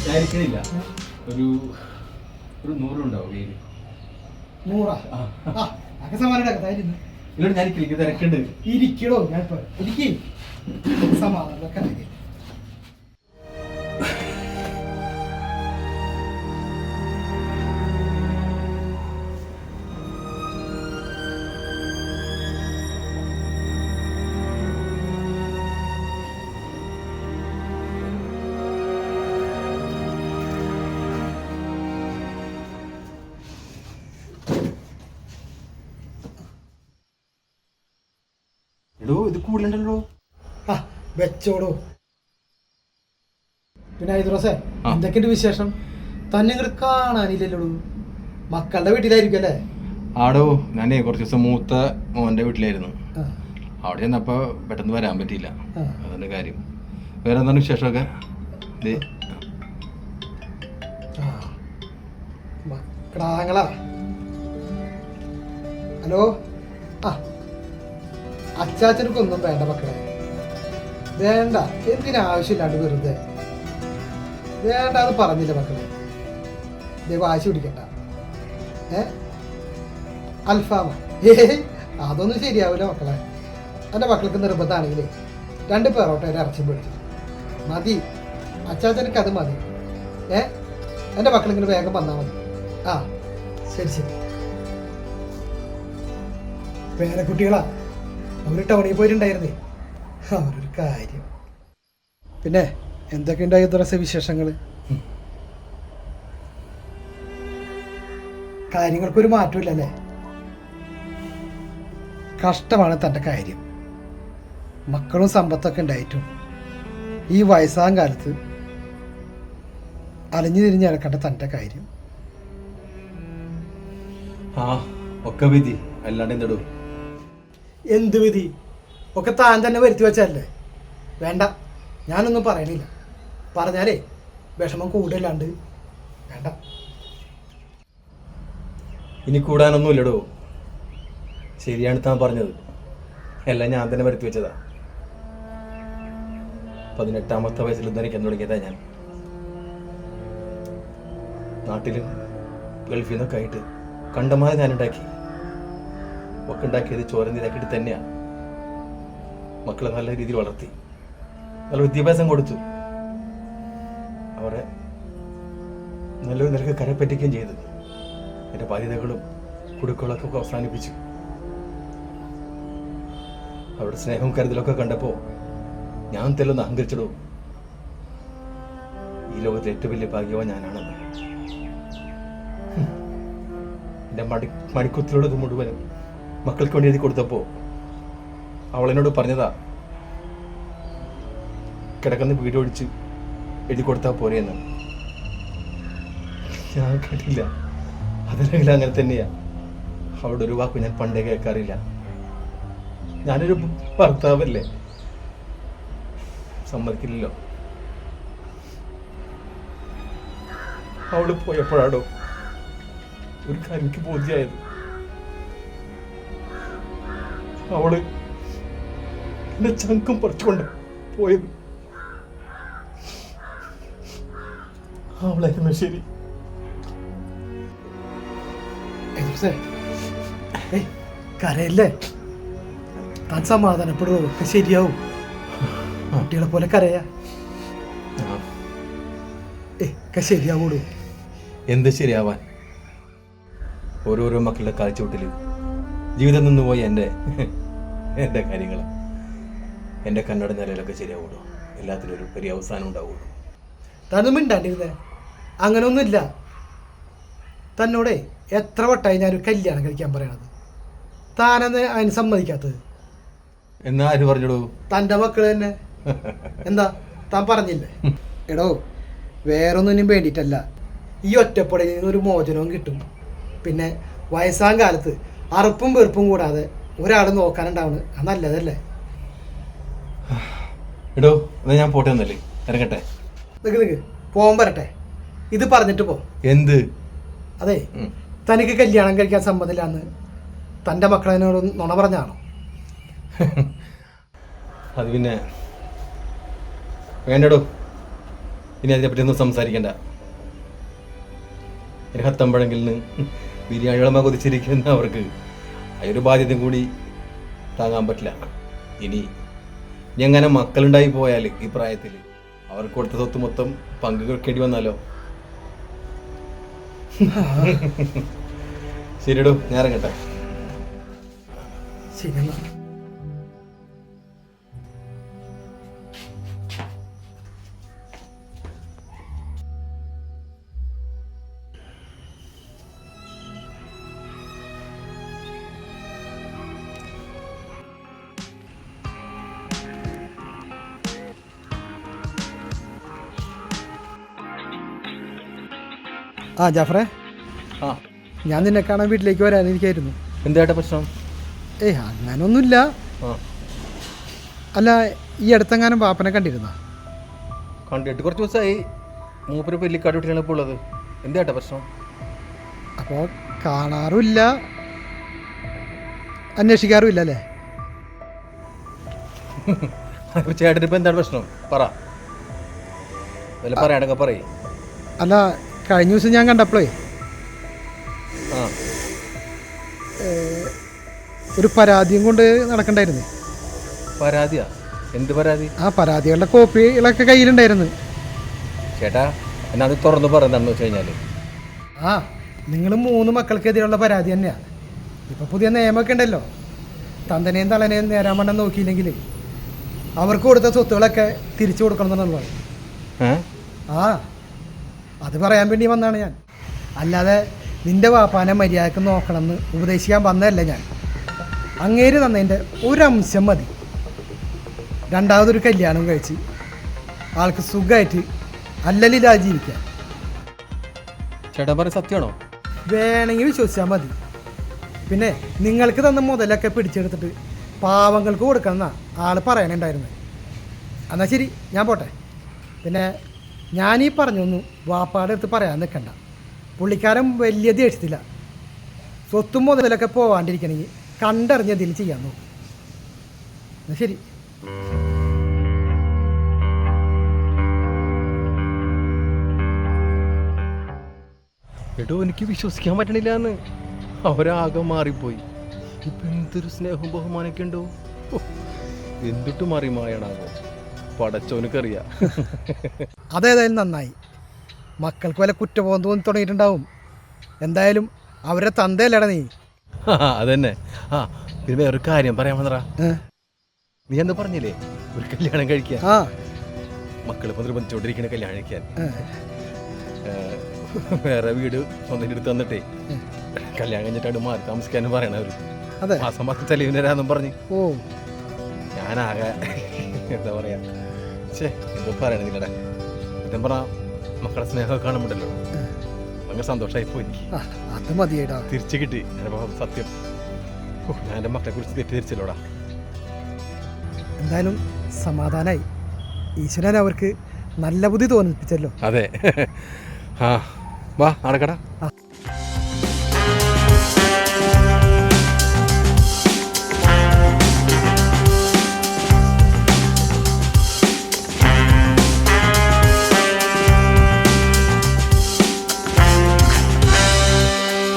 ഞാനിരിക്കണില്ല. ഒരു 100 ഉണ്ടാവും കയ്യിൽ. 100 സമാനം ഞാനിരിക്കില്ല, തിരക്കുണ്ട്. ഇരിക്കണോ ഞാൻ ഇരിക്കും സമാധാനം. ഇത് കൂടുതലുണ്ടല്ലോ. വെച്ചോടോ. പിന്നെ ഐദ്രോസേ, എന്തൊക്കെയുണ്ട് വിശേഷം? തന്നെ ഇങ്ങോട്ട് കാണാനില്ലല്ലോ. മക്കളുടെ വീട്ടിലായിരിക്കും അല്ലേ? ആടോ, ഞാനേ കുറച്ച് ദിവസം മൂത്ത മോൻ്റെ വീട്ടിലായിരുന്നു. അവിടെ ചെന്നപ്പോ പെട്ടെന്ന് വരാൻ പറ്റിയില്ല. അതിന്റെ കാര്യം. വേറെ എന്താണ് വിശേഷമൊക്കെ? മക്കളാങ്ങളാ. ഹലോ. അച്ചാച്ചനക്കൊന്നും വേണ്ട മക്കളെ, വേണ്ട. എന്തിനാവശ്യമില്ലാണ്ട് വെറുതെ വേണ്ട എന്ന് പറഞ്ഞില്ല മക്കളെ. വാശി പിടിക്കണ്ട. അൽഫാമ അതൊന്നും ശരിയാവില്ല മക്കളെ. എൻ്റെ മക്കൾക്ക് നിർബന്ധമാണെങ്കിലേ 2 പെറോട്ട ഇറച്ചി പിടിച്ചു മതി. അച്ചാച്ചനക്ക് അത് മതി. എൻ്റെ മക്കളിങ്ങനെ വേഗം വന്നാൽ മതി. ശരി ശരി. പേരക്കുട്ടികളാ, അവർ ടൗണിൽ പോയിട്ടുണ്ടായിരുന്നേ. അവരൊരു കാര്യം. പിന്നെ എന്തൊക്കെയുണ്ടായി ദിവസ വിശേഷങ്ങൾ? കാര്യങ്ങൾക്കൊരു മാറ്റമില്ലല്ലേ? കഷ്ടമാണ് തൻ്റെ കാര്യം. മക്കളും സമ്പത്തൊക്കെ ഉണ്ടായിട്ടും ഈ വയസ്സാം കാലത്ത് അലഞ്ഞു തിരിഞ്ഞ് നടക്കേണ്ട തൻ്റെ കാര്യം. ഒക്കെ വിധി, അല്ലാണ്ട് എന്തോ. എന്ത് വിധി? ഒക്കെ താൻ തന്നെ വരുത്തി വെച്ചല്ലേ. വേണ്ട, ഞാനൊന്നും പറയണില്ല. പറഞ്ഞാലേ വിഷമം കൂടുതലാണ്ട്. വേണ്ട. ഇനി കൂടാനൊന്നുമില്ലടോ. ശരിയാണ് താൻ പറഞ്ഞത്. എല്ലാം ഞാൻ തന്നെ വരുത്തി വെച്ചതാ. 18ാമത്തെ വയസ്സിൽ ഉദ്ധരിക്കാൻ തുടങ്ങിയതാ ഞാൻ. നാട്ടിലും ഗൾഫിൽ നിന്നൊക്കെ ആയിട്ട് കണ്ടമാരെ ഞാൻ ഉണ്ടാക്കി. ഒക്കെ ഉണ്ടാക്കിയത് ചോരനീരാക്കിയിട്ട് തന്നെയാണ്. മക്കളെ നല്ല രീതിയിൽ വളർത്തി, നല്ല വിദ്യാഭ്യാസം കൊടുത്തു, അവരെ നല്ലൊരു നിലക്ക് കരപ്പറ്റിക്കുകയും ചെയ്തു. എൻ്റെ ബാധ്യതകളും കുടുക്കളൊക്കെ അവസാനിപ്പിച്ചു. അവരുടെ സ്നേഹവും കരുതലൊക്കെ കണ്ടപ്പോൾ ഞാൻ തെല്ലൊന്ന് അഹങ്കരിച്ചിടൂ. ഈ ലോകത്തെ ഏറ്റവും വലിയ ഭാഗ്യവാൻ ഞാനാണെന്ന്. എൻ്റെ മടിക്കുത്തിലുള്ളത് മുഴുവനും മക്കൾക്ക് വേണ്ടി എഴുതി കൊടുത്തപ്പോൾ അവളെന്നോട് പറഞ്ഞതാ, കിടക്കുന്ന വീഡിയോ ഒഴിച്ച് എഴുതി കൊടുത്താൽ പോരെയെന്ന്. ഞാൻ കേട്ടില്ല. അതിലെങ്കിലും അങ്ങനെ തന്നെയാ. അവളുടെ ഒരു വാക്ക് ഞാൻ പണ്ടേ കേൾക്കാറില്ല. ഞാനൊരു ഭർത്താവല്ലേ, സമ്മതിക്കില്ലല്ലോ. അവള് പോയപ്പോഴാടോ ഒരു കാര്യം എനിക്ക് ബോധ്യമായത്. അവള് എന്റെ ചങ്കം പറിച്ചുകൊണ്ട് പോയത്. അവളായിരുന്നു ശരി. കരയല്ലേ, താൻ സമാധാനപ്പെടുവോ? ഒക്കെ ശരിയാവും. കുട്ടികളെ പോലെ കരയാ. ഒക്കെ ശരിയാവൂടൂ. എന്ത് ശരിയാവാൻ? ഓരോരോ മക്കളുടെ കാഴ്ചവട്ടില് ജീവിതം നിന്ന് പോയി എൻ്റെ കാര്യങ്ങൾ. എൻ്റെ കണ്ണട നിലയിലൊക്കെ ശരിയാവുള്ളൂ. എല്ലാത്തിനും ഒരു വലിയ അവസാനം ഉണ്ടാവുള്ളൂ. താനൊന്നും മിണ്ടാണ്ടിരുന്നേ. അങ്ങനെയൊന്നുമില്ല. തന്നോടെ എത്ര വട്ടമായി ഞാനൊരു കല്യാണം കഴിക്കാൻ പറയണത്. താനെന്ന് അതിന് സമ്മതിക്കാത്തത്? എന്നാ ആര് പറഞ്ഞോളൂ? തൻ്റെ മക്കള് തന്നെ. എന്താ താൻ പറഞ്ഞില്ലേ? എടോ, വേറൊന്നിനും വേണ്ടിയിട്ടല്ല. ഈ ഒറ്റപ്പടയിൽ നിന്നൊരു മോചനവും കിട്ടും. പിന്നെ വയസ്സാം കാലത്ത് അറുപ്പും വെറുപ്പും കൂടാതെ ഒരാൾ നോക്കാനുണ്ടാവുന്നത് അത് നല്ലതല്ലേ? എടോ, എന്നാ ഞാൻ പോട്ടെ. ഒന്നല്ലേ ഇറങ്ങട്ടെ. നിക്ക് പോകാൻ വരട്ടെ. ഇത് പറഞ്ഞിട്ട് പോ. എന്ത്? അതെ, തനിക്ക് കല്യാണം കഴിക്കാൻ സമ്മതമില്ലാന്ന് തൻ്റെ മക്കളെന്നോട് നുണ പറഞ്ഞാണോ? അത് പിന്നെ വേണ്ടടോ, ഇനി അതിനെപ്പറ്റി ഒന്നും സംസാരിക്കണ്ട. ഒരു ഹത്തമ്പഴെങ്കിൽ നിന്ന് ബിരിയാണികളമ്മ കൊതിച്ചിരിക്കുന്ന അവർക്ക് അതൊരു ബാധ്യതയും കൂടി താങ്ങാൻ പറ്റില്ല. ഇനി എങ്ങനെ മക്കളുണ്ടായി പോയാൽ ഈ പ്രായത്തിൽ അവർക്ക് കൊടുത്ത സ്വത്ത് മൊത്തം പങ്ക് വെക്കേണ്ടി വന്നാലോ? ശരിയടോ, ഞാൻ ഇറങ്ങട്ടെ. ശരി. ആ ജാഫറെ, ആ, ഞാൻ നിന്നെ കാണാൻ വീട്ടിലേക്ക് വരാനിരിക്കായിരുന്നു. എന്തായിട്ട് പ്രശ്നം? ഏയ് അങ്ങനൊന്നുമില്ല. ആ, അല്ല, ഈ അടുത്തെങ്ങാനും പാപ്പനെ കണ്ടിരുന്ന? കണ്ടിട്ട് കുറച്ച് ദിവസമായി. മൂപ്പര് പെല്ലിക്കാട് വീട്ടിലാണ് ഇപ്പോൾ ഉള്ളത്. എന്തായിട്ടാ പ്രശ്നം? അപ്പോൾ കാണാറുമില്ല, അന്വേഷിക്കാറുമില്ല അല്ലേ? ചേട്ടന് ഇപ്പം എന്താണ് പ്രശ്നം? പറ, വല്ല പറയാനൊക്കെ പറയേ. അല്ല, കഴിഞ്ഞ ദിവസം ഞാൻ കണ്ടപ്പോഴേ ആ, ഒരു പരാതിയും കൊണ്ട് നടക്കണ്ടായിരുന്നു. പരാതിയാ? എന്ത് പരാതി? ആ പരാതികളുടെ കോപ്പികളൊക്കെ കയ്യിലുണ്ടായിരുന്നു. ചേട്ടാ, എന്നാ അത് തുറന്ന് പറയുന്നതെന്ന് വെച്ച് കഴിഞ്ഞാൽ, ആ, നിങ്ങൾ 3 മക്കൾക്കെതിരെയുള്ള പരാതി തന്നെയാണ്. ഇപ്പോൾ പുതിയ നിയമമൊക്കെ ഉണ്ടല്ലോ, തന്തനെയും തളനെയും നേരാൻ വണ്ണം നോക്കിയില്ലെങ്കിൽ അവർക്ക് കൊടുത്ത സ്വത്തുകളൊക്കെ തിരിച്ചു കൊടുക്കണം എന്നുള്ളത്. ആ, അത് പറയാൻ വേണ്ടി വന്നതാണ് ഞാൻ. അല്ലാതെ നിൻ്റെ വാപ്പാനെ മര്യാദക്ക് നോക്കണമെന്ന് ഉപദേശിക്കാൻ വന്നതല്ല ഞാൻ. അങ്ങേര് തന്നതിൻ്റെ ഒരംശം മതി രണ്ടാമതൊരു കല്യാണം കഴിച്ച് ആൾക്ക് സുഖമായിട്ട് അല്ലലില്ലാ ജീവിക്കാൻ. ചേട്ടാ പറ, സത്യമാണോ? വേണമെങ്കിൽ വിശ്വസിച്ചാൽ മതി. പിന്നെ നിങ്ങൾക്ക് തന്ന മുതലൊക്കെ പിടിച്ചെടുത്തിട്ട് പാവങ്ങൾക്ക് കൊടുക്കണം ആൾ പറയാനുണ്ടായിരുന്നു. എന്നാൽ ശരി, ഞാൻ പോട്ടെ. പിന്നെ ഞാനീ പറഞ്ഞൊന്നും വാപ്പാടെ അടുത്ത് പറയാൻ നിൽക്കണ്ട. പുള്ളിക്കാരൻ വലിയ ദേഷ്യത്തില്ല. സ്വത്തും മുതലൊക്കെ പോവാണ്ടിരിക്കണമെങ്കിൽ കണ്ടറിഞ്ഞ് എന്തെങ്കിലും ചെയ്യാൻ നോക്കും. എന്നാൽ ശരി. എടോ, എനിക്ക് വിശ്വസിക്കാൻ പറ്റണില്ല എന്ന്. അവരാകെ മാറിപ്പോയി. ഇപ്പം എന്തൊരു സ്നേഹവും ബഹുമാനമൊക്കെ ഉണ്ടോ? എന്തിട്ട് മാറി മായണാകോ? പടച്ചോനക്കറിയാം. അതേതായാലും നന്നായി. മക്കൾക്ക് വല്ല കുറ്റബോധം തോന്നി തുടങ്ങിയിട്ടുണ്ടാവും. എന്തായാലും അവരുടെ തന്തയല്ലടാ നീ. അതന്നെ. ആ, പിന്നെ വേറൊരു കാര്യം പറയാൻ വന്നറാ. നീ എന്താ പറഞ്ഞില്ലേ, ഒരു കല്യാണം കഴിക്കാൻ? ആ, മക്കളിപ്പോൾ നിർബന്ധിച്ചോണ്ടിരിക്കണ കല്യാണം കഴിക്കാൻ. വേറെ വീട് സ്വന്തം എടുത്ത് തന്നിട്ടേ കല്യാണം കഴിഞ്ഞിട്ട് മാറി താമസിക്കാനും പറയണവര്. അതെ, മാസം മാസം ചെലവിന് തരാന്നും പറഞ്ഞ്. ഓ, ഞാനാകെ എന്താ പറയാ, എന്താ പറയണ നിങ്ങളുടെ എന്താ പറഞ്ഞ മക്കളെ സ്നേഹമൊക്കെ കാണുമ്പോണ്ടല്ലോ ഭയങ്കര സന്തോഷമായി പോയി. അത് മതിയേടാ, തിരിച്ചു കിട്ടി. സത്യം, ഞാൻ എൻ്റെ മക്കളെ കുറിച്ച് തെറ്റിദ്ധരിച്ചല്ലോടാ. എന്തായാലും സമാധാനായി. ഈശ്വരൻ അവർക്ക് നല്ല ബുദ്ധി തോന്നിപ്പിച്ചല്ലോ. അതെ. ആ, വാ നടക്കടാ.